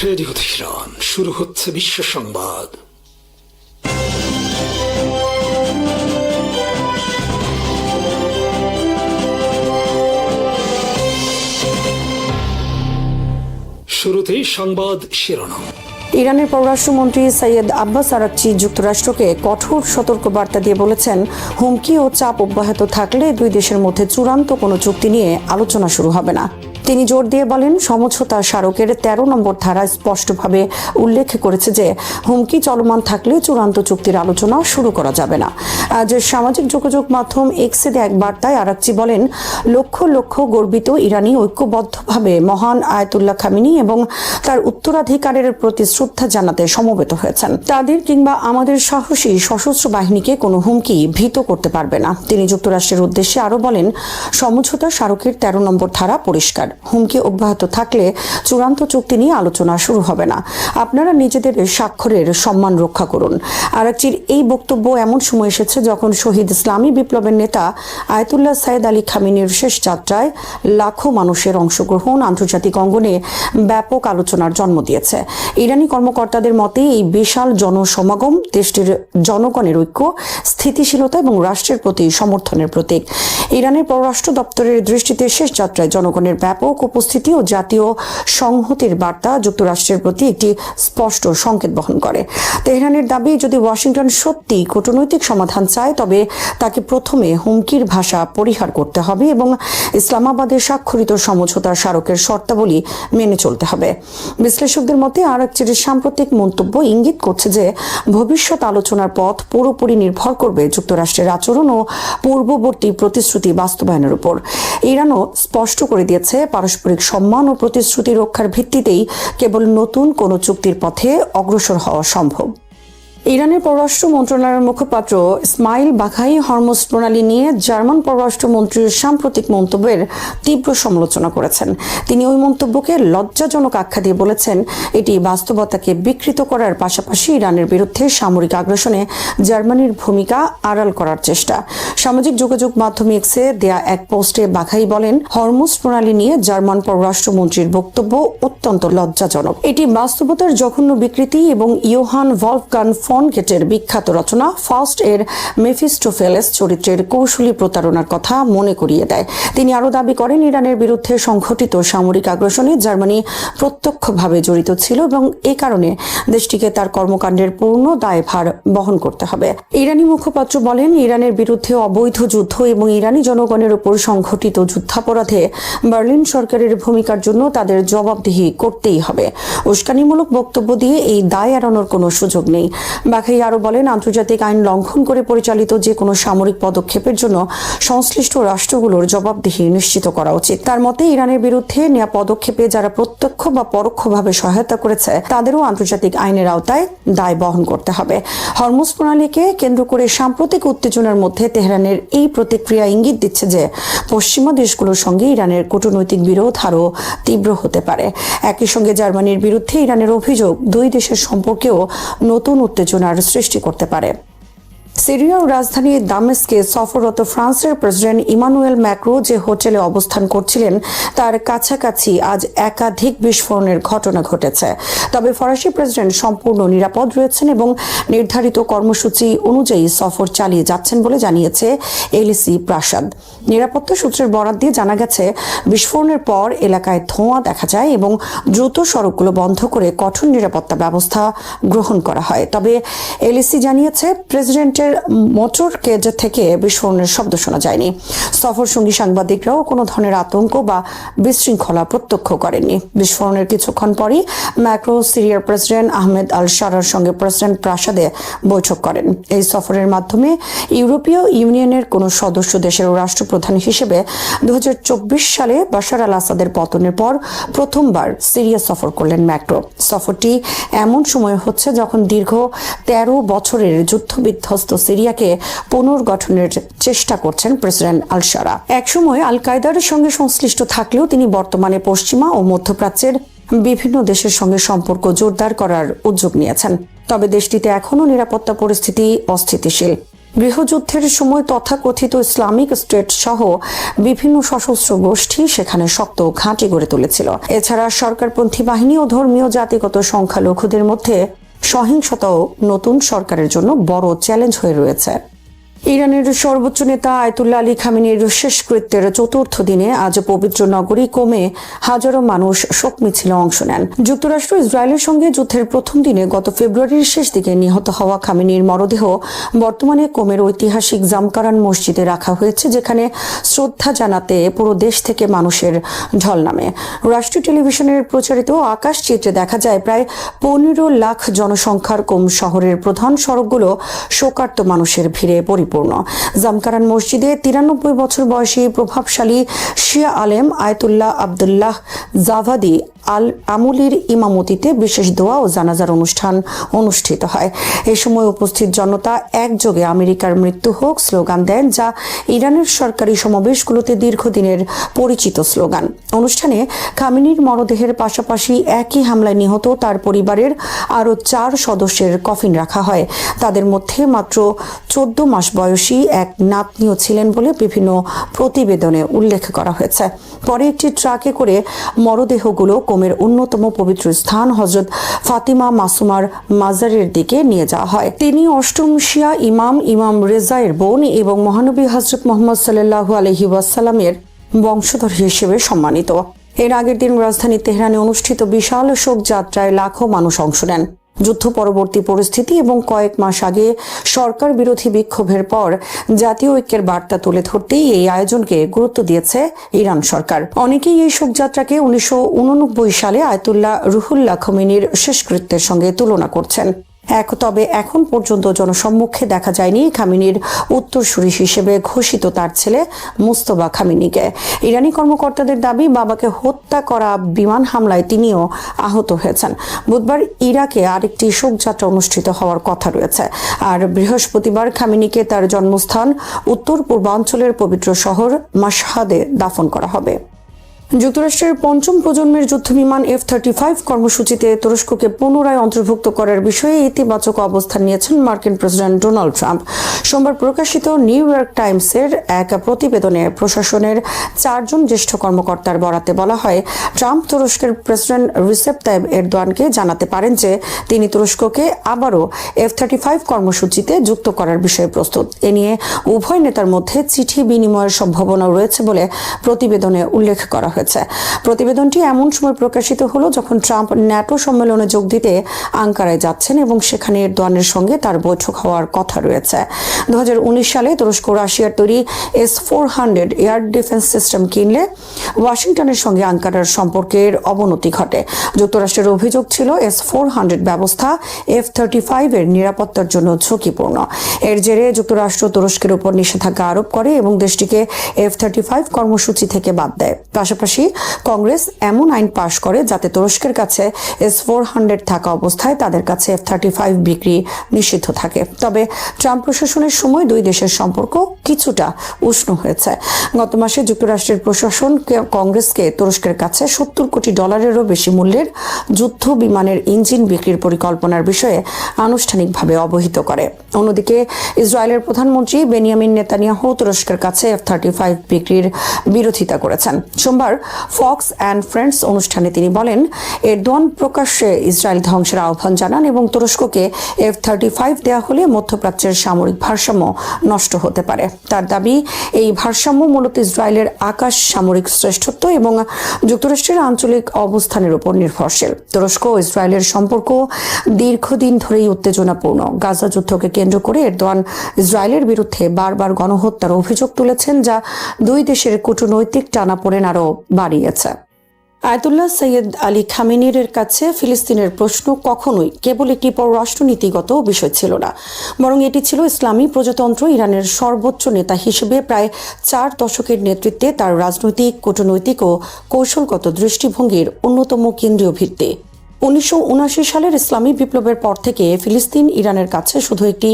Radio Tehran, শুরু হচ্ছে বিশ্ব সংবাদ। শুরুতেই সংবাদ শিরোনাম। ইরানের পররাষ্ট্রমন্ত্রী সৈয়দ আব্বাস আরাকচি যুক্তরাষ্ট্রকে কঠোর সতর্কবার্তা দিয়ে বলেছেন, হুমকি ও চাপ অব্যাহত থাকলে দুই দেশের মধ্যে চূড়ান্ত কোনো চুক্তি নিয়ে আলোচনা শুরু হবে না। তিনি জোর দিয়ে বলেন, সমঝোতা স্মারকের 13 নম্বর ধারা স্পষ্টভাবে উল্লেখ করেছে যে হুমকি চলমান থাকলে চূড়ান্ত চুক্তির আলোচনা শুরু করা যাবে না। আজ সামাজিক যোগাযোগ মাধ্যম এক্সে এক বার্তায় আরাকচি বলেন, লক্ষ লক্ষ গর্বিত ইরানি ঐক্যবদ্ধভাবে মহান আয়াতুল্লাহ খামেনি এবং তার উত্তরাধিকারের প্রতি শ্রদ্ধা জানাতে সমবেত হয়েছেন। তাদের কিংবা আমাদের সাহসী সশস্ত্র বাহিনীকে কোনো হুমকি ভীত করতে পারবে না। তিনি যুক্তরাষ্ট্রের উদ্দেশ্যে আরো বলেন, সমঝোতা স্মারকের 13 নম্বর ধারা পরিষ্কার, হুমকি অব্যাহত থাকলে চূড়ান্ত চুক্তি নিয়ে আলোচনা শুরু হবে না। আপনারা নিজেদের স্বাক্ষরের সম্মান রক্ষা করুন। আরাকচির এই বক্তব্য এমন সময় এসেছে যখন শহীদ ইসলামী বিপ্লবের নেতা আয়াতুল্লাহ সাইয়েদ আলী খামেনির শেষ যাত্রায় লাখো মানুষের অংশগ্রহণ আন্তর্জাতিক অঙ্গনে ব্যাপক আলোচনার জন্ম দিয়েছে। ইরানি কর্মকর্তাদের মতে এই বিশাল জনসমাগম দেশটির জনগণের ঐক্য, স্থিতিশীলতা এবং রাষ্ট্রের প্রতি সমর্থনের প্রতীক। ইরানের পররাষ্ট্র দপ্তরের দৃষ্টিতে শেষ যাত্রায় জনগণের ব্যাপক উপস্থিতি ও জাতীয় সংহতির বার্তা যুক্তরাষ্ট্রের প্রতি একটি স্পষ্ট সংকেত বহন করে। তেহরানের দাবি, যদি ওয়াশিংটন সত্যি কূটনৈতিক সমাধান চায় তবে তাকে প্রথমে হুমকির ভাষা পরিহার করতে হবে এবং ইসলামাবাদের স্বাক্ষরিত সমঝোতার স্মারকের শর্তাবলী মেনে চলতে হবে। বিশ্লেষকদের মতে আরাকচির সাম্প্রতিক মন্তব্য ইঙ্গিত করছে যে ভবিষ্যৎ আলোচনার পথ পুরোপুরি নির্ভর করবে যুক্তরাষ্ট্রের আচরণ ও পূর্ববর্তী প্রতিশ্রুতি বাস্তবায়নের উপর। ইরানও স্পষ্ট করে দিয়েছে, পারস্পরিক সম্মান ও প্রতিশ্রুতি রক্ষার ভিত্তিতেই কেবল নতুন কোনো চুক্তির পথে অগ্রসর হওয়া সম্ভব। ইরানের পররাষ্ট্র মন্ত্রণালয়ের মুখপাত্র ইসমাইল বাঘাই হরমুজ প্রণালী নিয়ে জার্মান পররাষ্ট্রমন্ত্রীর সাম্প্রতিক মন্তব্যের তীব্র সমালোচনা করেছেন। তিনি ওই মন্তব্যকে লজ্জাজনক আখ্যা দিয়ে বলেছেন, এটি বাস্তবতাকে বিকৃত করার পাশাপাশি ইরানের বিরুদ্ধে সামরিক আগ্রাসনে জার্মানির ভূমিকা আড়াল করার চেষ্টা। সামাজিক যোগাযোগ মাধ্যম এক্সে দেয়া এক পোস্টে বাঘাই বলেন, হরমুজ প্রণালী নিয়ে জার্মান পররাষ্ট্রমন্ত্রীর বক্তব্য অত্যন্ত লজ্জাজনক। এটি বাস্তবতার জঘন্য বিকৃতি এবং ইয়োহান ভলফগান ফন গেটের বিখ্যাত রচনা ফাস্ট এর মেফিস্টোফেলেস চরিত্রের কৌশলী প্রতারণার কথা মনে করিয়ে দেয়। তিনি আরও দাবি করেন, ইরানের বিরুদ্ধে সংঘটিত সামরিক আগ্রাসনে জার্মানি প্রত্যক্ষভাবে জড়িত ছিল এবং এ কারণে দেশটিকে তার কর্মকাণ্ডের পূর্ণ দায়ভার বহন করতে হবে। ইরানি মুখপাত্র বলেন, ইরানের বিরুদ্ধে অবৈধ যুদ্ধ এবং ইরানি জনগণের উপর সংঘটিত যুদ্ধাপরাধে বার্লিন সরকারের ভূমিকার জন্য তাদের জবাবদিহি করতেই হবে। উস্কানিমূলক বক্তব্য দিয়ে এই দায় এড়ানোর কোনো সুযোগ নেই। বাঘাই আরো বলেন, আন্তর্জাতিক আইন লঙ্ঘন করে পরিচালিত যে কোনো সামরিক পদক্ষেপের জন্য সংশ্লিষ্ট রাষ্ট্রগুলোর জবাবদিহি নিশ্চিত করা উচিত। তার মতে, ইরানের বিরুদ্ধে নেওয়া পদক্ষেপে যারা প্রত্যক্ষ বা পরোক্ষভাবে সহায়তা করেছে তাদেরও আন্তর্জাতিক আইনের আওতায় দায় বহন করতে হবে। হরমুজ প্রণালীকে কেন্দ্র করে সাম্প্রতিক উত্তেজনার মধ্যে তেহরানের এই প্রতিক্রিয়া ইঙ্গিত দিচ্ছে যে পশ্চিমা দেশগুলোর সঙ্গে ইরানের কূটনৈতিক বিরোধ আরও তীব্র হতে পারে। একই সঙ্গে জার্মানির বিরুদ্ধে ইরানের অভিযোগ দুই দেশের সম্পর্কেও নতুন উত্তেজনার সৃষ্টি করতে পারে। সিরিয়ার রাজধানী দামেস্কে সফররত ফ্রান্সের প্রেসিডেন্ট ইমানুয়েল ম্যাক্রো যে হোটেলে অবস্থান করছিলেন তার কাছাকাছি আজ একাধিক বিস্ফোরণের ঘটনা ঘটেছে। তবে ফরাসি প্রেসিডেন্ট সম্পূর্ণ নিরাপদ রয়েছেন এবং নির্ধারিত কর্মসূচি অনুযায়ী সফর চালিয়ে যাচ্ছেন বলে জানিয়েছে এলিসি প্রাসাদ। নিরাপত্তা সূত্রের বরাত দিয়ে জানা গেছে, বিস্ফোরণের পর এলাকায় ধোঁয়া দেখা যায় এবং দ্রুত সড়কগুলো বন্ধ করে কঠোর নিরাপত্তা ব্যবস্থা গ্রহণ করা হয়। তবে এলিসি জানিয়েছে, প্রেসিডেন্টের মোটর কেজ থেকে বিস্ফোরণের শব্দ শোনা যায়নি। সফর সঙ্গী সাংবাদিকরাও কোনো ধরনের আতঙ্ক বা বিশৃঙ্খলা প্রত্যক্ষ করেননি। বিস্ফোরণের কিছুক্ষণ পরই ম্যাক্রো সিরিয়ার প্রেসিডেন্ট আহমেদ আল শারার সঙ্গে প্রেসিডেন্ট প্রাসাদে বৈঠক করেন। এই সফরের মাধ্যমে ইউরোপীয় ইউনিয়নের কোনো সদস্য দেশের রাষ্ট্রপ্রধান হিসেবে 2024 সালে বাশার আল আসাদের পতনের পর প্রথমবার সিরিয়া সফর করলেন ম্যাক্রো। সফরটি এমন সময় হচ্ছে যখন দীর্ঘ 13 বছরের যুদ্ধবিধ্বস্ত সিরিয়াকে পুনর্গঠনের চেষ্টা করছেন প্রেসিডেন্ট আল শারা। একসময় আল কায়দার সঙ্গে সংশ্লিষ্ট থাকলেও তিনি বর্তমানে পশ্চিমা ও মধ্যপ্রাচ্যের বিভিন্ন দেশের সঙ্গে সম্পর্ক জোরদার করার উদ্যোগ নিয়েছেন। তবে দেশটিতে এখনও নিরাপত্তা পরিস্থিতি অস্থিতিশীল। গৃহযুদ্ধের সময় তথাকথিত ইসলামিক স্টেট সহ বিভিন্ন সশস্ত্র গোষ্ঠী সেখানে শক্ত ঘাঁটি গড়ে তুলেছিল। এছাড়া সরকারপন্থী বাহিনী ও ধর্মীয় জাতিগত সংখ্যালঘুদের মধ্যে সহিংসতাও নতুন সরকারের জন্য বড় চ্যালেঞ্জ হয়ে রয়েছে। ইরানের সর্বোচ্চ নেতা আয়াতুল্লাহ আলী খামেনির শেষকৃত্যের চতুর্থ দিনে আজ পবিত্র নগরী কোমে হাজারো মানুষ শোক মিছিলে অংশ নেন। যুক্তরাষ্ট্র ইসরায়েলের সঙ্গে যুদ্ধের প্রথম দিনে গত ফেব্রুয়ারির শেষ দিকে নিহত হওয়া খামেনির মরদেহ বর্তমানে কোমের ঐতিহাসিক জামকারান মসজিদে রাখা হয়েছে, যেখানে শ্রদ্ধা জানাতে পুরো দেশ থেকে মানুষের ঢল নামে। রাষ্ট্রীয় টেলিভিশনের প্রচারিত আকাশ চিত্রে দেখা যায় প্রায় 15 লাখ জনসংখ্যার কোম শহরের প্রধান সড়কগুলো শোকার্ত মানুষের ভিড়ে পরিপূর্ণ। জামকারান মসজিদে 93 বছর বয়সী প্রভাবশালী শিয়া আলেম আয়াতুল্লাহ আবদুল্লাহ জাভাদি আল আমুলির ইমামতিতে বিশেষ দোয়া ও জানাজার অনুষ্ঠান অনুষ্ঠিত হয়। এই সময় উপস্থিত জনতা একযোগে আমেরিকার মৃত্যু হোক স্লোগান দেন, যা ইরানের সরকারি সমাবেশগুলোতে দীর্ঘদিনের পরিচিত স্লোগান। অনুষ্ঠানে খামেনির মরদেহের পাশাপাশি একই হামলায় নিহত তার পরিবারের আরও 4 সদস্যের কফিন রাখা হয়। তাদের মধ্যে মাত্র 14 মাস বয়সী এক নাতনিও ছিলেন বলে বিভিন্ন প্রতিবেদনে উল্লেখ করা হয়েছে। পরে একটি ট্রাকে করে মরদেহগুলো কোমের অন্যতম পবিত্র স্থান হযরত ফাতিমা মাসুমার মাজারের দিকে নিয়ে যাওয়া হয়। তিনি অষ্টম শিয়া ইমাম রেজায়ের বোন এবং মহানবী হযরত মুহাম্মদ সাল্লাল্লাহু আলাইহি ওয়াসাল্লামের বংশধর হিসেবে সম্মানিত। এর আগের দিন রাজধানী তেহরানে অনুষ্ঠিত বিশাল শোকযাত্রায় লাখো মানুষ অংশ নেন। যুদ্ধ পরবর্তী পরিস্থিতি এবং কয়েক মাস আগে সরকার বিরোধী বিক্ষোভের পর জাতীয় ঐক্যের বার্তা তুলে ধরতেই এই আয়োজনকে গুরুত্ব দিয়েছে ইরান সরকার। অনেকেই এই শোকযাত্রাকে 1989 সালে আয়াতুল্লাহ রুহুল্লাহ খোমেনির শেষকৃত্যের সঙ্গে তুলনা করছেন। তবে এখন পর্যন্ত জনসম্মুখে দেখা যায়নি খামেনির উত্তরসূরি হিসেবে ঘোষিত তার ছেলে মুস্তফা খামেনিকে। ইরানি কর্মকর্তাদের দাবি, বাবাকে হত্যা করা বিমান হামলায় তিনিও আহত হয়েছেন। বুধবার ইরাকে আরেকটি শোকযাত্রা অনুষ্ঠিত হওয়ার কথা রয়েছে। আর বৃহস্পতিবার খামেনিকে তার জন্মস্থান উত্তর পূর্বাঞ্চলের পবিত্র শহর মাশহাদে দাফন করা হবে। যুক্তরাষ্ট্রের 5ম প্রজন্মের যুদ্ধবিমান F-35 কর্মসূচিতে তুরস্ককে পুনরায় অন্তর্ভুক্ত করার বিষয়ে ইতিবাচক অবস্থান নিয়েছেন মার্কিন প্রেসিডেন্ট ডোনাল্ড ট্রাম্প। সোমবার প্রকাশিত নিউ ইয়র্ক টাইমসের এক প্রতিবেদনে প্রশাসনের 4 জন জ্যেষ্ঠ কর্মকর্তার বরাতে বলা হয়, ট্রাম্প তুরস্কের প্রেসিডেন্ট রিসেপ তাইব এরদোয়ানকে জানাতে পারেন যে তিনি তুরস্ককে আবারও F-35 কর্মসূচিতে যুক্ত করার বিষয়ে প্রস্তুত। এ নিয়ে উভয় নেতার মধ্যে চিঠি বিনিময়ের সম্ভাবনা রয়েছে বলে প্রতিবেদনে উল্লেখ করা হয়েছে। প্রতিবেদনটি এমন সময় প্রকাশিত হলো যখন ট্রাম্প ন্যাটো সম্মেলনে যোগ দিতে আঙ্কারায় যাচ্ছেন এবং সেখানে এরদোয়ানের সঙ্গে তার বৈঠক হওয়ার কথা রয়েছে। 2019 সালে তুরস্ক রাশিয়ার তৈরি S-400 এয়ার ডিফেন্স সিস্টেম কিনলে ওয়াশিংটনের সঙ্গে আঙ্কারার সম্পর্কের অবনতি ঘটে। যুক্তরাষ্ট্রের অভিযোগ ছিল S-400 ব্যবস্থা F-35 এর নিরাপত্তার জন্য ঝুঁকিপূর্ণ। এর জেরে যুক্তরাষ্ট্র তুরস্কের উপর নিষেধাজ্ঞা আরোপ করে এবং দেশটিকে F-35 কর্মসূচি থেকে বাদ দেয়। পাশাপাশি কংগ্রেস এমন আইন পাশ করে যাতে তুরস্কের কাছে S-400 থাকা অবস্থায় তাদের কাছে F-35 বিক্রি নিষিদ্ধ থাকে। তবে ট্রাম্প প্রশাসনের সময় দুই দেশের সম্পর্ক কিছুটা উষ্ণ হয়েছে। গত মাসে যুক্তরাষ্ট্রের প্রশাসন কংগ্রেসকে তুরস্কের কাছে $70 কোটি বেশি মূল্যের যুদ্ধ বিমানের ইঞ্জিন বিক্রির পরিকল্পনার বিষয়ে আনুষ্ঠানিকভাবে অবহিত করে। অন্যদিকে ইসরায়েলের প্রধানমন্ত্রী বেনিয়ামিন নেতানিয়াহু তুরস্কের কাছে F-35 বিক্রির বিরোধিতা করেছেন। সোমবার ফক্স অ্যান্ড ফ্রেন্ডস অনুষ্ঠানে তিনি বলেন, এরদোয়ান প্রকাশ্যে ইসরায়েল ধ্বংসের আহ্বান জানান এবং তুরস্ককে F-35 দেয়া হলে মধ্যপ্রাচ্যের সামরিক ভারসাম্য নষ্ট হতে পারে। তার দাবি, এই ভারসাম্য মূলত ইসরায়েলের আকাশ সামরিক শ্রেষ্ঠত্ব এবং যুক্তরাষ্ট্রের আঞ্চলিক অবস্থানের উপর নির্ভরশীল। তুরস্ক ও ইসরায়েলের সম্পর্ক দীর্ঘদিন ধরেই উত্তেজনাপূর্ণ। গাজা যুদ্ধকে কেন্দ্র করে এরদোয়ান ইসরায়েলের বিরুদ্ধে বারবার গণহত্যার অভিযোগ তুলেছেন, যা দুই দেশের কূটনৈতিক টানাপোড়েন আরও বাড়িয়েছে। আয়াতুল্লাহ সৈয়দ আলী খামেনির কাছে ফিলিস্তিনের প্রশ্ন কখনোই কেবল একটি পররাষ্ট্রনীতিগত বিষয় ছিল না, বরং এটি ছিল ইসলামী প্রজাতন্ত্র ইরানের সর্বোচ্চ নেতা হিসেবে প্রায় 4 দশকের নেতৃত্বে তার রাজনৈতিক, কূটনৈতিক ও কৌশলগত দৃষ্টিভঙ্গির অন্যতম কেন্দ্রীয় ভিত্তি। 1979 সালের ইসলামী বিপ্লবের পর থেকে ফিলিস্তিন ইরানের কাছে শুধু একটি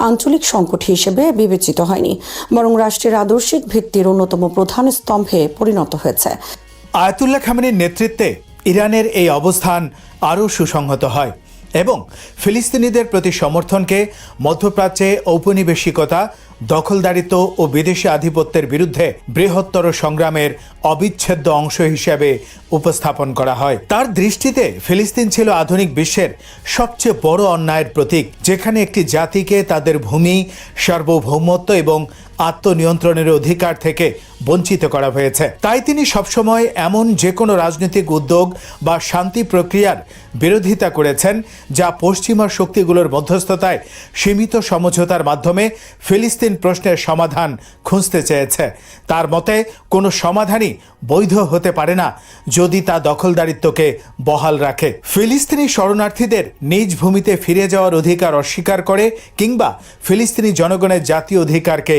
আঞ্চলিক সংকট হিসেবে বিবেচিত হয়নি, বরং রাষ্ট্রের আদর্শিক ভিত্তির অন্যতম প্রধান স্তম্ভে পরিণত হয়েছে। আয়াতুল্লাহ খামেনির নেতৃত্বে ইরানের এই অবস্থান আরও সুসংহত হয়। এবং ফিলিস্তিনিদের প্রতি সমর্থনকে মধ্যপ্রাচ্যে ঔপনিবেশিকতা, দখলদারিত্ব ও বিদেশি আধিপত্যের বিরুদ্ধে বৃহত্তর সংগ্রামের অবিচ্ছেদ্য অংশ হিসেবে উপস্থাপন করা হয়। তার দৃষ্টিতে ফিলিস্তিন ছিল আধুনিক বিশ্বের সবচেয়ে বড় অন্যায়ের প্রতীক, যেখানে একটি জাতিকে তাদের ভূমি, সার্বভৌমত্ব এবং আত্মনিয়ন্ত্রণের অধিকার থেকে বঞ্চিত করা হয়েছে। তাই তিনি সবসময় এমন যে কোনো রাজনৈতিক উদ্যোগ বা শান্তি প্রক্রিয়ার বিরোধিতা করেছেন যা পশ্চিমা শক্তিগুলোর মধ্যস্থতায় সীমিত সমঝোতার মাধ্যমে ফিলিস্তিন প্রশ্নের সমাধান খুঁজতে চেয়েছে। তার মতে কোনো সমাধানই বৈধ হতে পারে না যদি তা দখলদারিত্বকে বহাল রাখে। ফিলিস্তিনি শরণার্থীদের নিজ ভূমিতে ফিরে যাওয়ার অধিকার অস্বীকার করে কিংবা ফিলিস্তিনি জনগণের জাতীয় অধিকারকে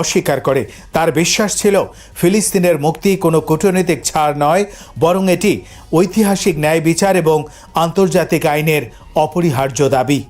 অস্বীকার করে। তার বিশ্বাস ছিল ফিলিস্তিনের মুক্তি কোনো কূটনৈতিক ছাড় নয়, বরং এটি ঐতিহাসিক ন্যায় বিচার এবং আন্তর্জাতিক আইনের অপরিহার্য দাবি।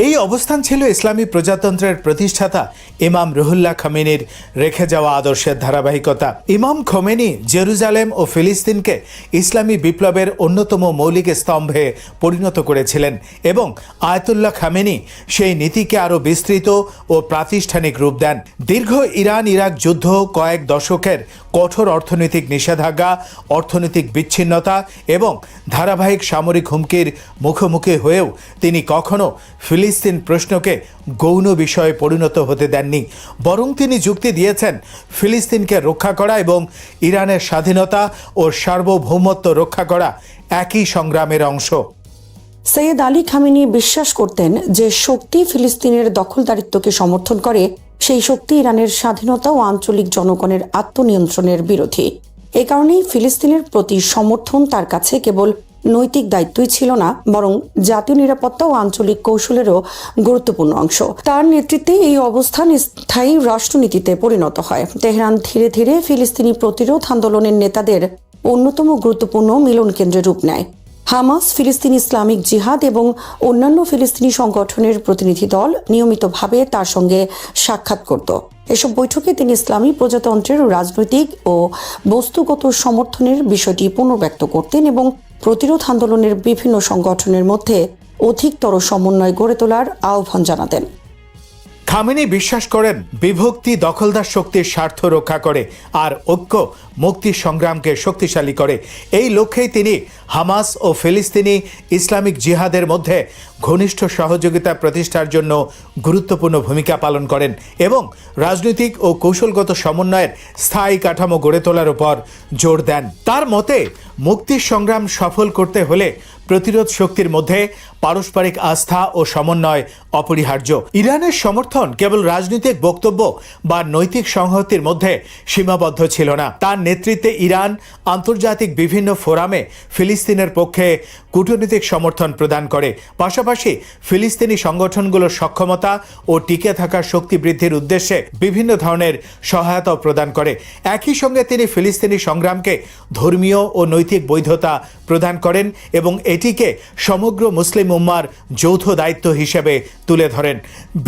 এই অবস্থান ছিল ইসলামী প্রজাতন্ত্রের প্রতিষ্ঠাতা ইমাম রুহুল্লাহ খামেনির রেখে যাওয়া আদর্শের ধারাবাহিকতা। ইমাম খোমেনি জেরুজালেম ও ফিলিস্তিনকে ইসলামী বিপ্লবের অন্যতম মৌলিক স্তম্ভে পরিণত করেছিলেন এবং আয়াতুল্লাহ খামেনি সেই নীতিকে আরও বিস্তৃত ও প্রাতিষ্ঠানিক রূপ দেন। দীর্ঘ ইরান ইরাক যুদ্ধ, কয়েক দশকের কঠোর অর্থনৈতিক নিষেধাজ্ঞা, অর্থনৈতিক বিচ্ছিন্নতা এবং ধারাবাহিক সামরিক হুমকির মুখোমুখি হয়েও তিনি কখনো ফিলিস্তিন প্রশ্নকে গৌণ বিষয়ে পরিণত হতে দেননি, বরং তিনি যুক্তি দিয়েছেন ফিলিস্তিনকে রক্ষা করা এবং ইরানের স্বাধীনতা ও সার্বভৌমত্ব রক্ষা করা একই সংগ্রামের অংশ। সৈয়দ আলী খামেনি বিশ্বাস করতেন যে শক্তি ফিলিস্তিনের দখলদারিত্বকে সমর্থন করে, সেই শক্তি ইরানের স্বাধীনতা ও আঞ্চলিক জনগণের আত্মনিয়ন্ত্রণের বিরোধী। এ কারণেই ফিলিস্তিনের প্রতি সমর্থন তার কাছে কেবল নৈতিক দায়িত্বই ছিল না, বরং জাতীয় নিরাপত্তা ও আঞ্চলিক কৌশলেরও গুরুত্বপূর্ণ অংশ। তার নেতৃত্বে এই অবস্থান স্থায়ী রাষ্ট্রনীতিতে পরিণত হয়। তেহরান ধীরে ধীরে ফিলিস্তিনি প্রতিরোধ আন্দোলনের নেতাদের অন্যতম গুরুত্বপূর্ণ মিলন কেন্দ্রে রূপ নেয়। হামাস, ফিলিস্তিনি ইসলামিক জিহাদ এবং অন্যান্য ফিলিস্তিনি সংগঠনের প্রতিনিধি দল নিয়মিতভাবে তার সঙ্গে সাক্ষাৎ করত। এসব বৈঠকে তিনি ইসলামী প্রজাতন্ত্রের রাজনৈতিক ও বস্তুগত সমর্থনের বিষয়টি পুনর্ব্যক্ত করতেন এবং প্রতিরোধ আন্দোলনের বিভিন্ন সংগঠনের মধ্যে অধিকতর সমন্বয় গড়ে তোলার আহ্বান জানাতেন। খামেনি বিশ্বাস করেন বিভক্তি দখলদার শক্তির স্বার্থ রক্ষা করে আর ঐক্য মুক্তির সংগ্রামকে শক্তিশালী করে। এই লক্ষ্যেই তিনি হামাস ও ফিলিস্তিনি ইসলামিক জিহাদের মধ্যে ঘনিষ্ঠ সহযোগিতা প্রতিষ্ঠার জন্য গুরুত্বপূর্ণ ভূমিকা পালন করেন এবং রাজনৈতিক ও কৌশলগত সমন্বয়ের স্থায়ী কাঠামো গড়ে তোলার উপর জোর দেন। তার মতে মুক্তির সংগ্রাম সফল করতে হলে প্রতিরোধ শক্তির মধ্যে পারস্পরিক আস্থা ও সমন্বয় অপরিহার্য। ইরানের সমর্থন কেবল রাজনৈতিক বক্তব্য বা নৈতিক সংহতির মধ্যে সীমাবদ্ধ ছিল না। তার নেতৃত্বে ইরান আন্তর্জাতিক বিভিন্ন ফোরামে ফিলিস্তিনের পক্ষে কূটনৈতিক সমর্থন প্রদান করে, পাশাপাশি ফিলিস্তিনি সংগঠনগুলোর সক্ষমতা ও টিকে থাকার শক্তি বৃদ্ধির উদ্দেশ্যে বিভিন্ন ধরনের সহায়তা প্রদান করে। একই সঙ্গে তিনি ফিলিস্তিনি সংগ্রামকে ধর্মীয় ও নৈতিক বৈধতা প্রদান করেন এবং এটিকে সমগ্র মুসলিম উম্মার যৌথ দায়িত্ব হিসেবে তুলে ধরেন।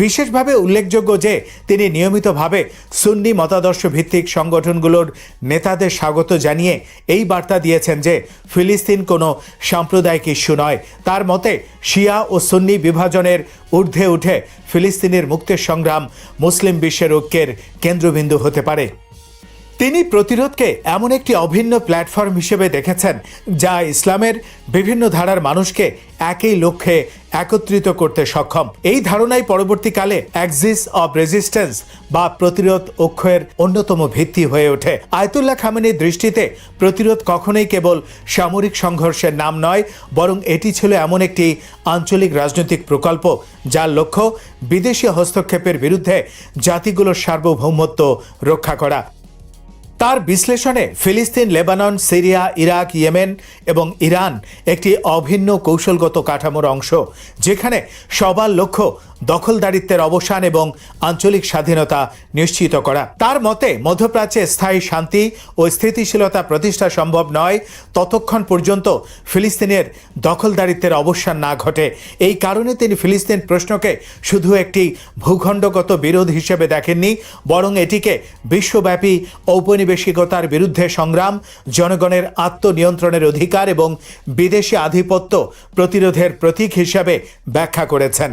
বিশেষভাবে উল্লেখযোগ্য যে তিনি নিয়মিতভাবে সুন্নি মতাদর্শ ভিত্তিক সংগঠনগুলোর নেতাদের স্বাগত জানিয়ে এই বার্তা দিয়েছেন যে ফিলিস্তিন কোনো সাম্প্রদায়িক ইস্যু নয়। তার মতে শিয়া ও সুন্নি বিভাজনের ঊর্ধ্বে উঠে ফিলিস্তিনের মুক্তির সংগ্রাম মুসলিম বিশ্বের ঐক্যের কেন্দ্রবিন্দু হতে পারে। তিনি প্রতিরোধকে এমন একটি অভিন্ন প্ল্যাটফর্ম হিসেবে দেখেছেন যা ইসলামের বিভিন্ন ধারার মানুষকে একই লক্ষ্যে একত্রিত করতে সক্ষম। এই ধারণাই পরবর্তীকালে অ্যাক্সিস অব রেজিস্ট্যান্স বা প্রতিরোধ অক্ষের অন্যতম ভিত্তি হয়ে ওঠে। আয়াতুল্লাহ খামেনির দৃষ্টিতে প্রতিরোধ কখনোই কেবল সামরিক সংঘর্ষের নাম নয়, বরং এটি ছিল এমন একটি আঞ্চলিক রাজনৈতিক প্রকল্প যার লক্ষ্য বিদেশি হস্তক্ষেপের বিরুদ্ধে জাতিগুলোর সার্বভৌমত্ব রক্ষা করা। তার বিশ্লেষণে ফিলিস্তিন, লেবানন, সিরিয়া, ইরাক, ইয়েমেন এবং ইরান একটি অভিন্ন কৌশলগত কাঠামোর অংশ, যেখানে সবার লক্ষ্য দখলদারিত্বের অবসান এবং আঞ্চলিক স্বাধীনতা নিশ্চিত করা। তার মতে মধ্যপ্রাচ্যে স্থায়ী শান্তি ও স্থিতিশীলতা প্রতিষ্ঠা সম্ভব নয় ততক্ষণ পর্যন্ত ফিলিস্তিনের দখলদারিত্বের অবসান না ঘটে। এই কারণে তিনি ফিলিস্তিন প্রশ্নকে শুধু একটি ভূখণ্ডগত বিরোধ হিসেবে দেখেননি, বরং এটিকে বিশ্বব্যাপী ঔপনিবেশিক ঔপনিবেশিকতার বিরুদ্ধে সংগ্রাম, জনগণের আত্মনিয়ন্ত্রণের অধিকার এবং বিদেশি আধিপত্য প্রতিরোধের প্রতীক হিসাবে ব্যাখ্যা করেছেন।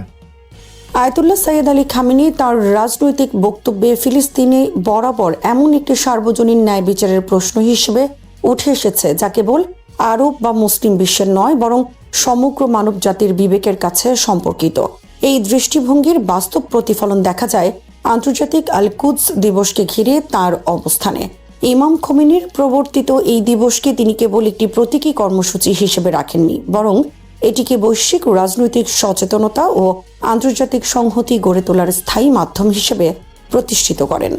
আয়াতুল্লাহ সাইয়েদ আলী খামেনি তার রাজনৈতিক বক্তব্যে ফিলিস্তিনে বরাবর এমন একটি সার্বজনীন ন্যায় বিচারের প্রশ্ন হিসেবে উঠে এসেছে যা কেবল আরব বা মুসলিম বিশ্বের নয়, বরং সমগ্র মানব জাতির বিবেকের কাছে সম্পর্কিত। এই দৃষ্টিভঙ্গির বাস্তব প্রতিফলন দেখা যায় আন্তর্জাতিক আল কুদস দিবসকে ঘিরে তার অবস্থানে। ইমাম খোমেনির প্রবর্তিত এই দিবসকে তিনি কেবল একটি প্রতীকী কর্মসূচি হিসেবে রাখেননি, বরং এটিকে বৈশ্বিক রাজনৈতিক সচেতনতা ও আন্তর্জাতিক সংহতি গড়ে তোলার স্থায়ী মাধ্যম হিসেবে প্রতিষ্ঠিত করেন।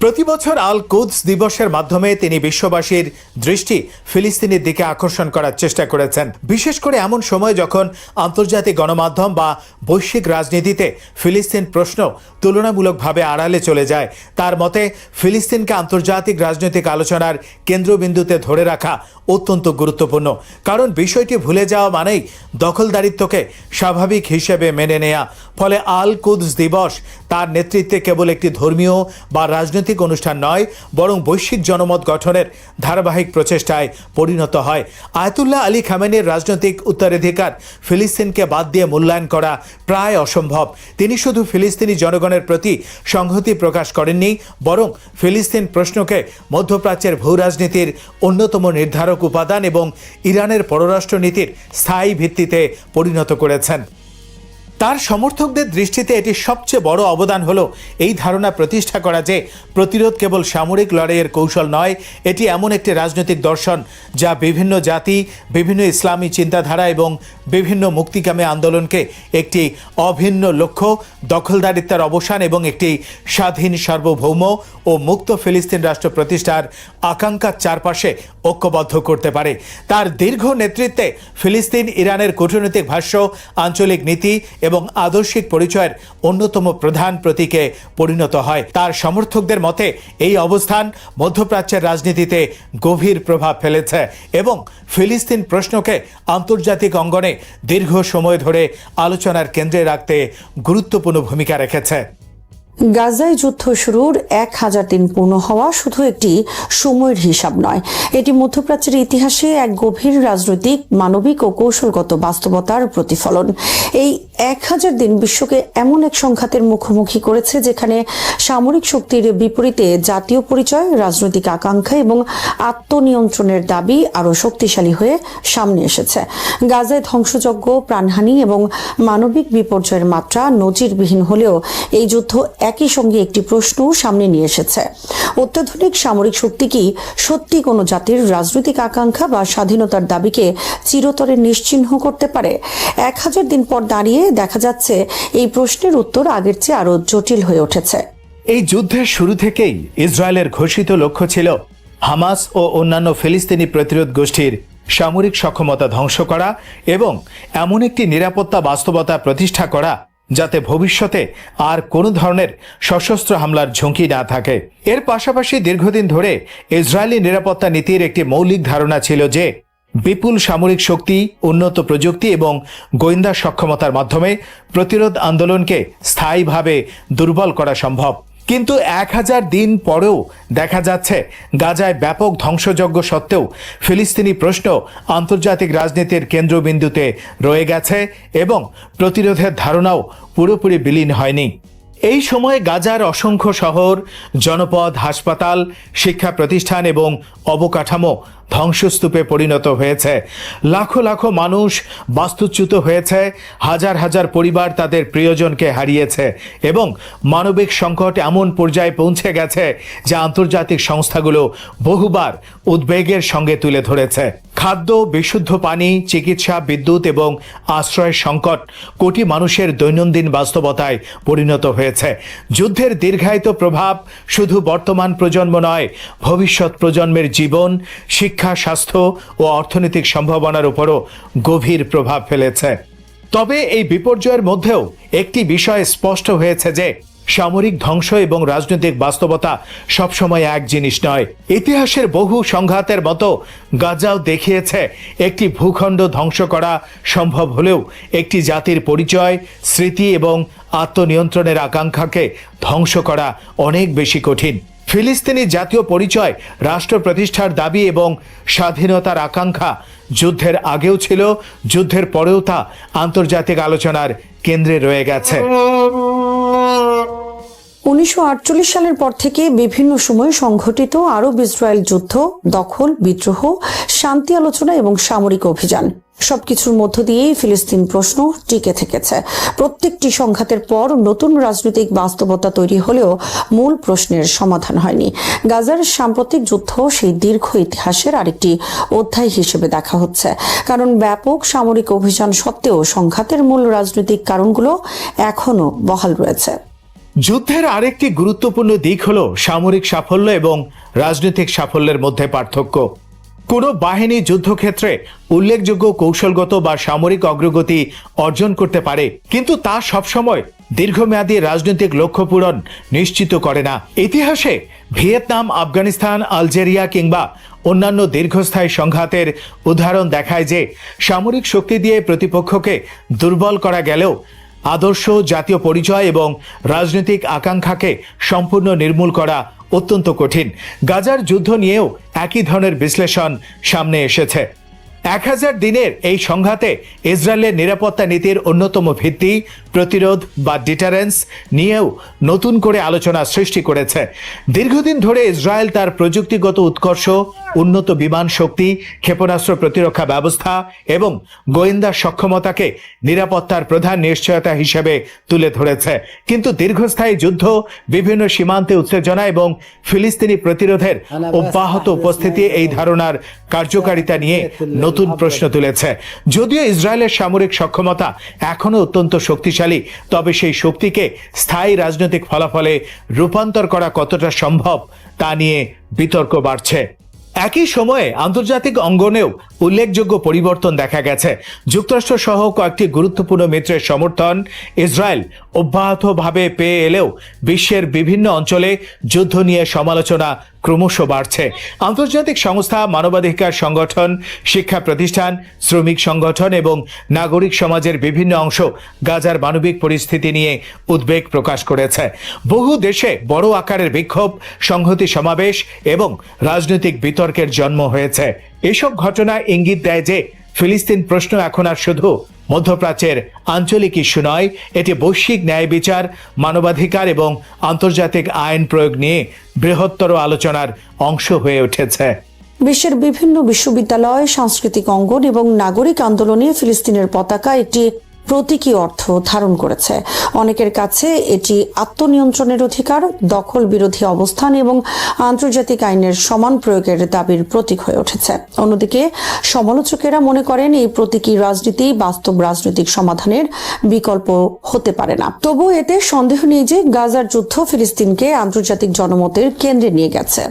প্রতি বছর আল কুদস দিবসের মাধ্যমে তিনি বিশ্ববাসীর দৃষ্টি ফিলিস্তিনের দিকে আকর্ষণ করার চেষ্টা করেছেন, বিশেষ করে এমন সময় যখন আন্তর্জাতিক গণমাধ্যম বা বৈশ্বিক রাজনীতিতে ফিলিস্তিন প্রশ্ন তুলনামূলকভাবে আড়ালে চলে যায়। তার মতে ফিলিস্তিনকে আন্তর্জাতিক রাজনৈতিক আলোচনার কেন্দ্রবিন্দুতে ধরে রাখা অত্যন্ত গুরুত্বপূর্ণ, কারণ বিষয়টি ভুলে যাওয়া মানেই দখলদারিত্বকে স্বাভাবিক হিসেবে মেনে নেয়া। ফলে আল কুদস দিবস তার নেতৃত্বে কেবল একটি ধর্মীয় বা রাজনৈতিক অনুষ্ঠান নয়, বরং বৈশ্বিক জনমত গঠনের ধারাবাহিক প্রচেষ্টায় পরিণত হয়। আয়াতুল্লাহ আলী খামেনির রাজনৈতিক উত্তরাধিকার ফিলিস্তিনকে বাদ দিয়ে মূল্যায়ন করা প্রায় অসম্ভব। তিনি শুধু ফিলিস্তিনি জনগণের প্রতি সংহতি প্রকাশ করেননি, বরং ফিলিস্তিন প্রশ্নকে মধ্যপ্রাচ্যের ভূরাজনীতির অন্যতম নির্ধারক উপাদান এবং ইরানের পররাষ্ট্রনীতির স্থায়ী ভিত্তিতে পরিণত করেছেন। তার সমর্থকদের দৃষ্টিতে এটি সবচেয়ে বড় অবদান হলো এই ধারণা প্রতিষ্ঠা করা যে প্রতিরোধ কেবল সামরিক লড়াইয়ের কৌশল নয়, এটি এমন একটি রাজনৈতিক দর্শন যা বিভিন্ন জাতি, বিভিন্ন ইসলামী চিন্তাধারা এবং বিভিন্ন মুক্তিকামী আন্দোলনকে একটি অভিন্ন লক্ষ্য, দখলদারিত্বের অবসান এবং একটি স্বাধীন, সার্বভৌম ও মুক্ত ফিলিস্তিন রাষ্ট্র প্রতিষ্ঠার আকাঙ্ক্ষার চারপাশে ঐক্যবদ্ধ করতে পারে। তার দীর্ঘ নেতৃত্বে ফিলিস্তিন ইরানের কূটনৈতিক ভাষ্য, আঞ্চলিক নীতি এবং আদর্শিক পরিচয়ের অন্যতম প্রধান প্রতীকে পরিণত হয়। তার সমর্থকদের মতে এই অবস্থান মধ্যপ্রাচ্যের রাজনীতিতে গভীর প্রভাব ফেলেছে এবং ফিলিস্তিন প্রশ্নকে আন্তর্জাতিক অঙ্গনে দীর্ঘ সময় ধরে আলোচনার কেন্দ্রে রাখতে গুরুত্বপূর্ণ ভূমিকা রেখেছে। গাজায় যুদ্ধ শুরুর 1000 দিন পূর্ণ হওয়া শুধু একটি সময়ের হিসাব নয়, এটি মধ্যপ্রাচ্যের ইতিহাসে এক গভীর রাজনৈতিক, মানবিক ও কৌশলগত বাস্তবতার প্রতিফলন। এই 1000 দিন বিশ্বকে এমন এক সংঘাতের মুখোমুখি করেছে যেখানে সামরিক শক্তির বিপরীতে জাতীয় পরিচয়, রাজনৈতিক আকাঙ্ক্ষা এবং আত্মনিয়ন্ত্রণের দাবি আরও শক্তিশালী হয়ে সামনে এসেছে। গাজায় ধ্বংসযজ্ঞ, প্রাণহানি এবং মানবিক বিপর্যয়ের মাত্রা নজিরবিহীন হলেও এই যুদ্ধ একই সঙ্গে একটি প্রশ্ন সামনে নিয়ে এসেছে: অত্যাধুনিক সামরিক শক্তি কি সত্যি কোনো জাতির রাজনৈতিক আকাঙ্ক্ষা বা স্বাধীনতার দাবিকে চিরতরে নিশ্চিহ্ন করতে পারে? 1000 দিন পর দাঁড়িয়ে দেখা যাচ্ছে এই প্রশ্নের উত্তর আগের চেয়ে আরো জটিল হয়ে উঠেছে। এই যুদ্ধের শুরু থেকেই ইসরায়েলের ঘোষিত লক্ষ্য ছিল হামাস ও অন্যান্য ফিলিস্তিনি প্রতিরোধ গোষ্ঠীর সামরিক সক্ষমতা ধ্বংস করা এবং এমন একটি নিরাপত্তা বাস্তবতা প্রতিষ্ঠা করা যাতে ভবিষ্যতে আর কোনো ধরনের সশস্ত্র হামলার ঝুঁকি না থাকে। এর পাশাপাশি দীর্ঘদিন ধরে ইসরায়েলি নিরাপত্তা নীতির একটি মৌলিক ধারণা ছিল যে বিপুল সামরিক শক্তি, উন্নত প্রযুক্তি এবং গোয়েন্দা সক্ষমতার মাধ্যমে প্রতিরোধ আন্দোলনকে স্থায়ীভাবে দুর্বল করা সম্ভব। কিন্তু 1000 দিন পরেও দেখা যাচ্ছে গাজায় ব্যাপক ধ্বংসযজ্ঞ সত্ত্বেও ফিলিস্তিনি প্রশ্ন আন্তর্জাতিক রাজনীতির কেন্দ্রবিন্দুতে রয়ে গেছে এবং প্রতিরোধের ধারণাও পুরোপুরি বিলীন হয়নি। এই সময়ে গাজার অসংখ্য শহর, জনপদ, হাসপাতাল, শিক্ষা প্রতিষ্ঠান এবং অবকাঠামো ধ্বংসস্তূপে পরিণত হয়েছে। লাখো লাখো মানুষ বাস্তুচ্যুত হয়েছে, হাজার হাজার পরিবার তাদের প্রিয়জনকে হারিয়েছে এবং মানবিক সংকট এমন পর্যায়ে পৌঁছে গেছে যা আন্তর্জাতিক সংস্থাগুলো বহুবার উদ্বেগের সঙ্গে তুলে ধরেছে। খাদ্য, বিশুদ্ধ পানি, চিকিৎসা, বিদ্যুৎ এবং আশ্রয়ের সংকট কোটি মানুষের দৈনন্দিন বাস্তবতায় পরিণত হয়েছে। যুদ্ধের দীর্ঘায়িত প্রভাব শুধু বর্তমান প্রজন্ম নয়, ভবিষ্যৎ প্রজন্মের জীবন, শিক্ষা, স্বাস্থ্য ও অর্থনৈতিক সম্ভাবনার উপরও গভীর প্রভাব ফেলেছে। তবে এই বিপর্যয়ের মধ্যেও একটি বিষয় স্পষ্ট হয়েছে যে সামরিক ধ্বংস এবং রাজনৈতিক বাস্তবতা সবসময় এক জিনিস নয়। ইতিহাসের বহু সংঘাতের মতো গাজাও দেখিয়েছে একটি ভূখণ্ড ধ্বংস করা সম্ভব হলেও একটি জাতির পরিচয়, স্মৃতি এবং আত্মনিয়ন্ত্রণের আকাঙ্ক্ষাকে ধ্বংস করা অনেক বেশি কঠিন। ফিলিস্তিনি জাতীয় পরিচয়, রাষ্ট্র প্রতিষ্ঠার দাবি এবং স্বাধীনতার আকাঙ্ক্ষা যুদ্ধের আগেও ছিল, যুদ্ধের পরেও তা আন্তর্জাতিক আলোচনার কেন্দ্রে রয়ে গেছে। 1948 সালের পর থেকে বিভিন্ন সময়ে সংঘটিত আরব ইসরায়েল যুদ্ধ, দখল, বিদ্রোহ, শান্তি আলোচনা এবং সামরিক অভিযান সবকিছুর মধ্য দিয়েই ফিলিস্তিন প্রশ্ন টিকে থেকেছে। প্রত্যেকটি সংঘাতের পর নতুন রাজনৈতিক বাস্তবতা তৈরি হলেও মূল প্রশ্নের সমাধান হয়নি। গাজার সাম্প্রতিক যুদ্ধ সেই দীর্ঘ ইতিহাসের আরেকটি অধ্যায় হিসেবে দেখা হচ্ছে, কারণ ব্যাপক সামরিক অভিযান সত্ত্বেও সংঘাতের মূল রাজনৈতিক কারণগুলো এখনো বহাল রয়েছে। যুদ্ধের আরেকটি গুরুত্বপূর্ণ দিক হলো সামরিক সাফল্য এবং রাজনৈতিক সাফল্যের মধ্যে পার্থক্য। কোনো বাহিনী যুদ্ধক্ষেত্রে উল্লেখযোগ্য কৌশলগত বা সামরিক অগ্রগতি অর্জন করতে পারে, কিন্তু তা সবসময় দীর্ঘমেয়াদী রাজনৈতিক লক্ষ্য পূরণ নিশ্চিত করে না। ইতিহাসে ভিয়েতনাম, আফগানিস্তান, আলজেরিয়া কিংবা অন্যান্য দীর্ঘস্থায়ী সংঘাতের উদাহরণ দেখায় যে সামরিক শক্তি দিয়ে প্রতিপক্ষকে দুর্বল করা গেলেও আদর্শ, জাতীয় পরিচয় এবং রাজনৈতিক আকাঙ্ক্ষাকে সম্পূর্ণ নির্মূল করা অত্যন্ত কঠিন। গাজার যুদ্ধ নিয়েও একই ধরনের বিশ্লেষণ সামনে এসেছে। 1000 দিনের এই সংঘাতে ইসরায়েলের নিরাপত্তা নীতির অন্যতম ভিত্তি প্রতিরোধ বা ডিটারেন্স নিয়েও নতুন করে আলোচনা সৃষ্টি করেছে। দীর্ঘদিন ধরে ইসরায়েল তার প্রযুক্তিগত উৎকর্ষ, উন্নত বিমান শক্তি, ক্ষেপণাস্ত্র প্রতিরক্ষা ব্যবস্থা এবং গোয়েন্দা সক্ষমতাকে নিরাপত্তার প্রধান নিশ্চয়তা হিসেবে তুলে ধরেছে। কিন্তু দীর্ঘস্থায়ী যুদ্ধ, বিভিন্ন সীমান্তে উত্তেজনা এবং ফিলিস্তিনি প্রতিরোধের অব্যাহত উপস্থিতি এই ধারণার কার্যকারিতা নিয়ে নতুন প্রশ্ন তুলেছে। যদিও ইসরায়েলের সামরিক সক্ষমতা এখনো অত্যন্ত শক্তিশালী, তবে সেই শক্তিকে স্থায়ী রাজনৈতিক ফলাফলে রূপান্তর করা কতটা সম্ভব তা নিয়ে বিতর্ক বাড়ছে। একই সময়ে আন্তর্জাতিক অঙ্গনেও উল্লেখযোগ্য পরিবর্তন দেখা গেছে। যুক্তরাষ্ট্র সহ কয়েকটি গুরুত্বপূর্ণ মিত্রের সমর্থন ইসরায়েল অব্যাহতভাবে পেয়ে এলেও বিশ্বের বিভিন্ন অঞ্চলে যুদ্ধ নিয়ে সমালোচনা ক্রমশ বাড়ছে। আন্তর্জাতিক সংস্থা, মানবাধিকার সংগঠন, শিক্ষা প্রতিষ্ঠান, শ্রমিক সংগঠন এবং নাগরিক সমাজের বিভিন্ন অংশ গাজার মানবিক পরিস্থিতি নিয়ে উদ্বেগ প্রকাশ করেছে। বহু দেশে বড় আকারের বিক্ষোভ, সংহতি সমাবেশ এবং রাজনৈতিক বিতর্কের জন্ম হয়েছে। এসব ঘটনা ইঙ্গিত দেয় যে ফিলিস্তিন প্রশ্ন এখন আর শুধু মধ্যপ্রাচ্যের আঞ্চলিক ইস্যু নয়, এটি বৈশ্বিক ন্যায় বিচার, মানবাধিকার এবং আন্তর্জাতিক আইন প্রয়োগ নিয়ে বৃহত্তর আলোচনার অংশ হয়ে উঠেছে। বিশ্বের বিভিন্ন বিশ্ববিদ্যালয়, সাংস্কৃতিক অঙ্গন এবং নাগরিক আন্দোলনে ফিলিস্তিনের পতাকা একটি প্রতীকী অর্থ ধারণ করেছে। অনেকের কাছে এটি আত্মনিয়ন্ত্রণের অধিকার, দখল বিরোধী অবস্থান এবং আন্তর্জাতিক আইনের সমান প্রয়োগের দাবির প্রতীক হয়ে উঠেছে। অন্যদিকে সমালোচকেরা মনে করেন এই প্রতীকী রাজনীতি বাস্তব রাজনৈতিক সমাধানের বিকল্প হতে পারে না। তবু এতে সন্দেহ নেই যে গাজার যুদ্ধ ফিলিস্তিনকে আন্তর্জাতিক জনমতের কেন্দ্রে নিয়ে গেছে।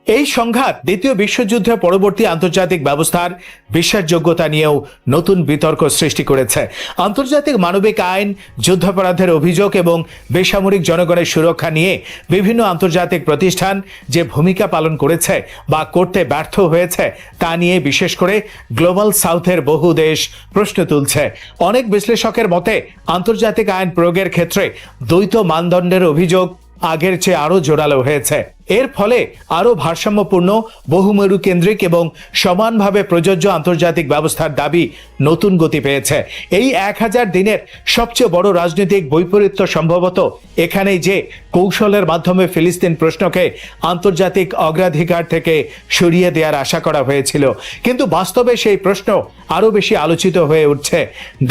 এই সংঘাত দ্বিতীয় বিশ্বযুদ্ধের পরবর্তী আন্তর্জাতিক ব্যবস্থার বিশ্বাসযোগ্যতা নিয়েও নতুন বিতর্ক সৃষ্টি করেছে। আন্তর্জাতিক মানবিক আইন, যুদ্ধাপরাধের অভিযোগ এবং বেসামরিক জনগণের সুরক্ষা নিয়ে বিভিন্ন আন্তর্জাতিক প্রতিষ্ঠান যে ভূমিকা পালন করেছে বা করতে ব্যর্থ হয়েছে তা নিয়ে বিশেষ করে গ্লোবাল সাউথের বহু দেশ প্রশ্ন তুলছে। অনেক বিশ্লেষকের মতে আন্তর্জাতিক আইন প্রয়োগের ক্ষেত্রে দ্বৈত মানদণ্ডের অভিযোগ আগের চেয়ে আরো জোরালো হয়েছে। এর ফলে আরো ভারসাম্যপূর্ণ, বহুমেরু কেন্দ্রিক এবং সমানভাবে প্রযোজ্য আন্তর্জাতিক ব্যবস্থার দাবি নতুন গতি পেয়েছে। এই 1000 দিনের সবচেয়ে বড় রাজনৈতিক বৈপরীত্য সম্ভবত এখানেই যে কৌশলের মাধ্যমে ফিলিস্তিন প্রশ্নকে আন্তর্জাতিক অগ্রাধিকার থেকে সরিয়ে দেওয়ার আশা করা হয়েছিল, কিন্তু বাস্তবে সেই প্রশ্ন আরো বেশি আলোচিত হয়ে উঠছে।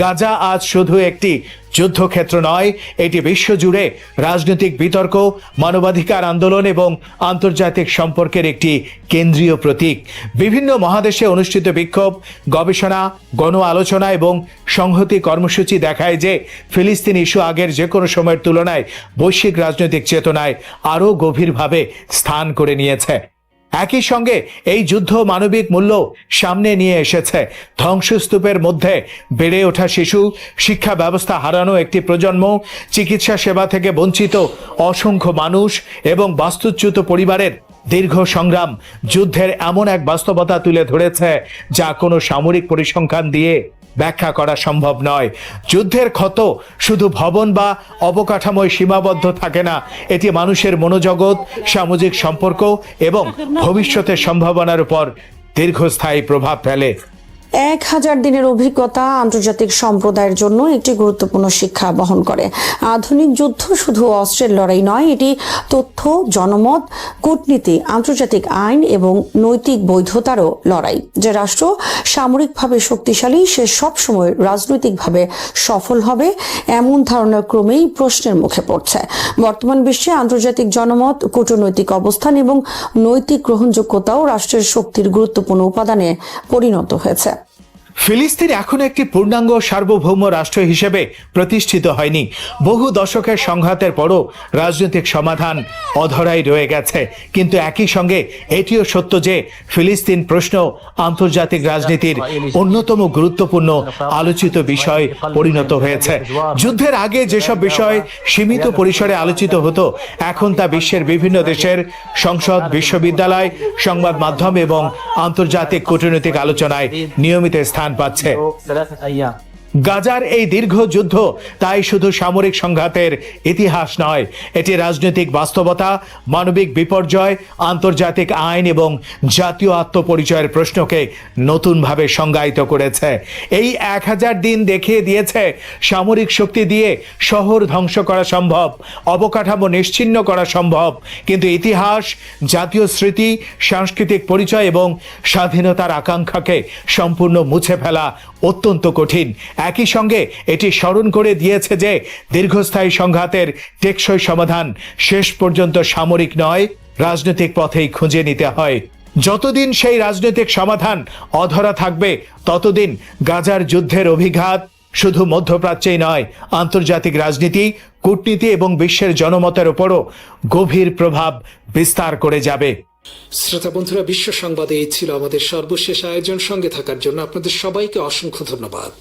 গাজা আজ শুধু একটি যুদ্ধক্ষেত্র নয়, এটি বিশ্বজুড়ে রাজনৈতিক বিতর্ক, মানবাধিকার আন্দোলন এবং আন্তর্জাতিক সম্পর্কের একটি কেন্দ্রীয় প্রতীক। বিভিন্ন মহাদেশে অনুষ্ঠিত বিক্ষোভ, গবেষণা, গণ আলোচনা এবং সংহতি কর্মসূচি দেখায় যে ফিলিস্তিন ইস্যু আগের যে কোনো সময়ের তুলনায় বৈশ্বিক রাজনৈতিক চেতনায় আরও গভীরভাবে স্থান করে নিয়েছে। একই সঙ্গে এই যুদ্ধ মানবিক মূল্য সামনে নিয়ে এসেছে। ধ্বংসস্তূপের মধ্যে বেড়ে ওঠা শিশু, শিক্ষা ব্যবস্থা হারানো একটি প্রজন্ম, চিকিৎসা সেবা থেকে বঞ্চিত অসংখ্য মানুষ এবং বাস্তুচ্যুত পরিবারের দীর্ঘ সংগ্রাম যুদ্ধের এমন এক বাস্তবতা তুলে ধরেছে যা কোনো সামরিক পরিসংখ্যান দিয়ে ব্যাখ্যা করা সম্ভব নয়। যুদ্ধের ক্ষত শুধু ভবন বা অবকাঠামোয় সীমাবদ্ধ থাকে না, এটি মানুষের মনোজগৎ, সামাজিক সম্পর্ক এবং ভবিষ্যতের সম্ভাবনার উপর দীর্ঘস্থায়ী প্রভাব ফেলে। 1000 দিনের অভিজ্ঞতা আন্তর্জাতিক সম্প্রদায়ের জন্য একটি গুরুত্বপূর্ণ শিক্ষা বহন করে। আধুনিক যুদ্ধ শুধু অস্ত্রের লড়াই নয়, এটি তথ্য, জনমত, কূটনীতি, আন্তর্জাতিক আইন এবং নৈতিক বৈধতারও লড়াই। যে রাষ্ট্র সামরিকভাবে শক্তিশালী সে সবসময় রাজনৈতিকভাবে সফল হবে, এমন ধারণা ক্রমেই প্রশ্নের মুখে পড়ছে। বর্তমান বিশ্বে আন্তর্জাতিক জনমত, কূটনৈতিক অবস্থান এবং নৈতিক গ্রহণযোগ্যতাও রাষ্ট্রের শক্তির গুরুত্বপূর্ণ উপাদানে পরিণত হয়েছে। ফিলিস্তিন এখনো একটি পূর্ণাঙ্গ সার্বভৌম রাষ্ট্র হিসেবে প্রতিষ্ঠিত হয়নি। বহু দশকের সংঘাতের পরও রাজনৈতিক সমাধান অধরাই রয়ে গেছে, কিন্তু একই সঙ্গে এটিও সত্য যে ফিলিস্তিন প্রশ্ন আন্তর্জাতিক রাজনীতির অন্যতম গুরুত্বপূর্ণ আলোচিত বিষয় পরিণত হয়েছে। যুদ্ধের আগে যেসব বিষয় সীমিত পরিসরে আলোচিত হতো, এখন তা বিশ্বের বিভিন্ন দেশের সংসদ, বিশ্ববিদ্যালয়, সংবাদ মাধ্যম এবং আন্তর্জাতিক কূটনৈতিক আলোচনায় নিয়মিত স্থান পাচ্ছে। গাজার এই দীর্ঘ যুদ্ধ তাই শুধু সামরিক সংঘাতের ইতিহাস নয়, এটি রাজনৈতিক বাস্তবতা, মানবিক বিপর্যয়, আন্তর্জাতিক আইন এবং জাতীয় আত্মপরিচয়ের প্রশ্নকে নতুনভাবে সংজ্ঞায়িত করেছে। এই 1000 দিন দেখিয়ে দিয়েছে সামরিক শক্তি দিয়ে শহর ধ্বংস করা সম্ভব, অবকাঠামো নিশ্চিহ্ন করা সম্ভব, কিন্তু ইতিহাস, জাতীয় স্মৃতি, সাংস্কৃতিক পরিচয় এবং স্বাধীনতার আকাঙ্ক্ষাকে সম্পূর্ণ মুছে ফেলা অত্যন্ত কঠিন। একই সঙ্গে এটি স্মরণ করে দিয়েছে যে দীর্ঘস্থায়ী সংঘাতের টেকসই সমাধান শেষ পর্যন্ত সামরিক নয়, রাজনৈতিক পথেই খুঁজে নিতে হয়। যতদিন সেই রাজনৈতিক সমাধান অধরা থাকবে, ততদিন গাজার যুদ্ধের অভিঘাত শুধু মধ্যপ্রাচ্যেই নয়, আন্তর্জাতিক রাজনীতি, কূটনীতি এবং বিশ্বের জনমতের উপরও গভীর প্রভাব বিস্তার করে যাবে। শ্রোতা বন্ধুরা, বিশ্ব সংবাদে এই ছিল আমাদের সর্বশেষ আয়োজন। সঙ্গে থাকার জন্য আপনাদের সবাইকে অসংখ্য ধন্যবাদ।